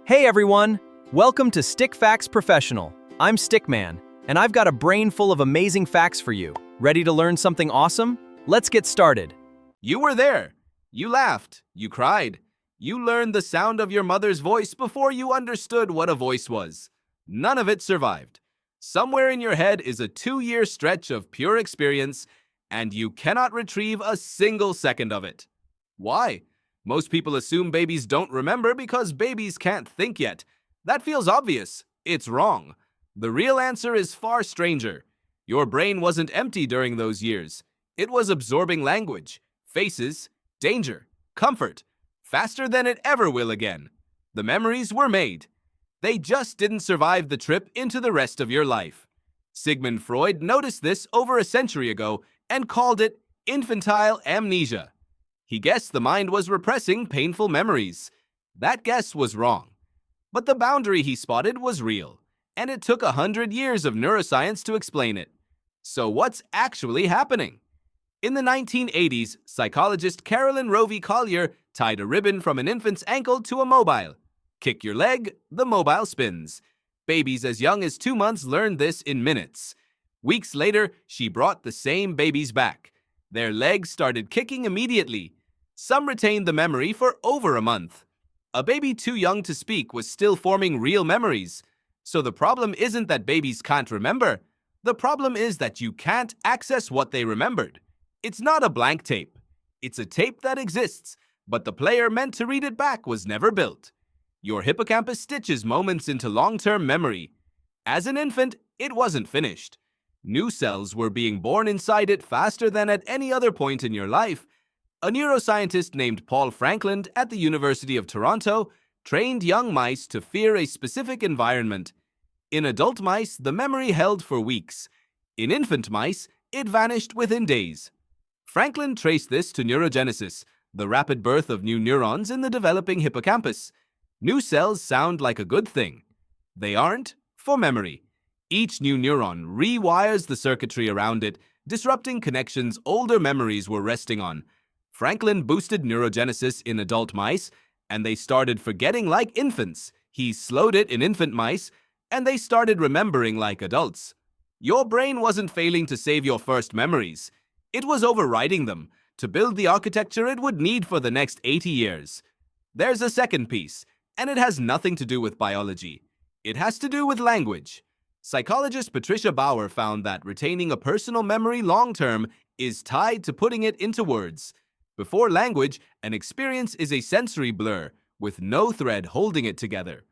Hey everyone! Welcome to Stick Facts Professional. I'm Stickman, and I've got a brain full of amazing facts for you. Ready to learn something awesome? Let's get started. You were there. You laughed. You cried. You learned the sound of your mother's voice before you understood what a voice was. None of it survived. Somewhere in your head is a 2-year stretch of pure experience, and you cannot retrieve a single second of it. Why? Most people assume babies don't remember because babies can't think yet. That feels obvious. It's wrong. The real answer is far stranger. Your brain wasn't empty during those years. It was absorbing language, faces, danger, comfort, faster than it ever will again. The memories were made. They just didn't survive the trip into the rest of your life. Sigmund Freud noticed this over a century ago and called it infantile amnesia. He guessed the mind was repressing painful memories. That guess was wrong. But the boundary he spotted was real, and it took 100 years of neuroscience to explain it. So what's actually happening? In the 1980s, psychologist Carolyn Rovi Collier tied a ribbon from an infant's ankle to a mobile. Kick your leg, the mobile spins. Babies as young as 2 months learned this in minutes. Weeks later, she brought the same babies back. Their legs started kicking immediately. Some retained the memory for over a month. A baby too young to speak was still forming real memories. So the problem isn't that babies can't remember. The problem is that you can't access what they remembered. It's not a blank tape. It's a tape that exists, but the player meant to read it back was never built. Your hippocampus stitches moments into long-term memory. As an infant, it wasn't finished. New cells were being born inside it faster than at any other point in your life. A neuroscientist named Paul Franklin at the University of Toronto trained young mice to fear a specific environment. In adult mice, the memory held for weeks. In infant mice, it vanished within days. Franklin traced this to neurogenesis, the rapid birth of new neurons in the developing hippocampus. New cells sound like a good thing. They aren't for memory. Each new neuron rewires the circuitry around it, disrupting connections older memories were resting on. Franklin boosted neurogenesis in adult mice, and they started forgetting like infants. He slowed it in infant mice, and they started remembering like adults. Your brain wasn't failing to save your first memories. It was overriding them to build the architecture it would need for the next 80 years. There's a second piece, and it has nothing to do with biology. It has to do with language. Psychologist Patricia Bauer found that retaining a personal memory long-term is tied to putting it into words. Before language, an experience is a sensory blur, with no thread holding it together.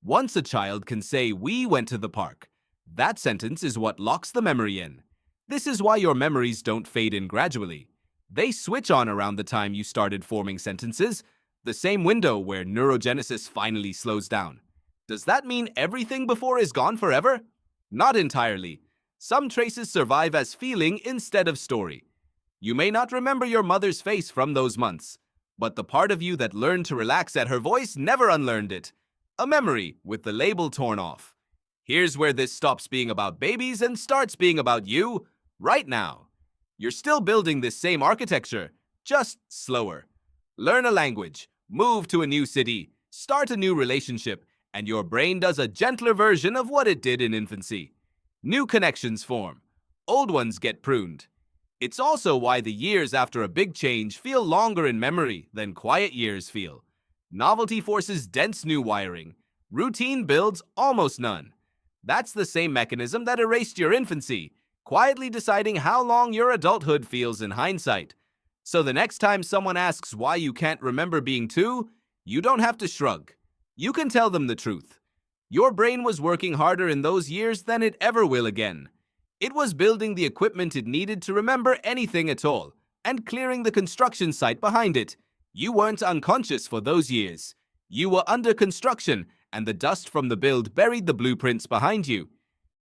Once a child can say, "We went to the park," that sentence is what locks the memory in. This is why your memories don't fade in gradually. They switch on around the time you started forming sentences, the same window where neurogenesis finally slows down. Does that mean everything before is gone forever? Not entirely. Some traces survive as feeling instead of story. You may not remember your mother's face from those months, but the part of you that learned to relax at her voice never unlearned it. A memory with the label torn off. Here's where this stops being about babies and starts being about you right now. You're still building this same architecture, just slower. Learn a language, move to a new city, start a new relationship, and your brain does a gentler version of what it did in infancy. New connections form. Old ones get pruned. It's also why the years after a big change feel longer in memory than quiet years feel. Novelty forces dense new wiring. Routine builds almost none. That's the same mechanism that erased your infancy, quietly deciding how long your adulthood feels in hindsight. So the next time someone asks why you can't remember being 2, you don't have to shrug. You can tell them the truth. Your brain was working harder in those years than it ever will again. It was building the equipment it needed to remember anything at all, and clearing the construction site behind it. You weren't unconscious for those years. You were under construction, and the dust from the build buried the blueprints behind you.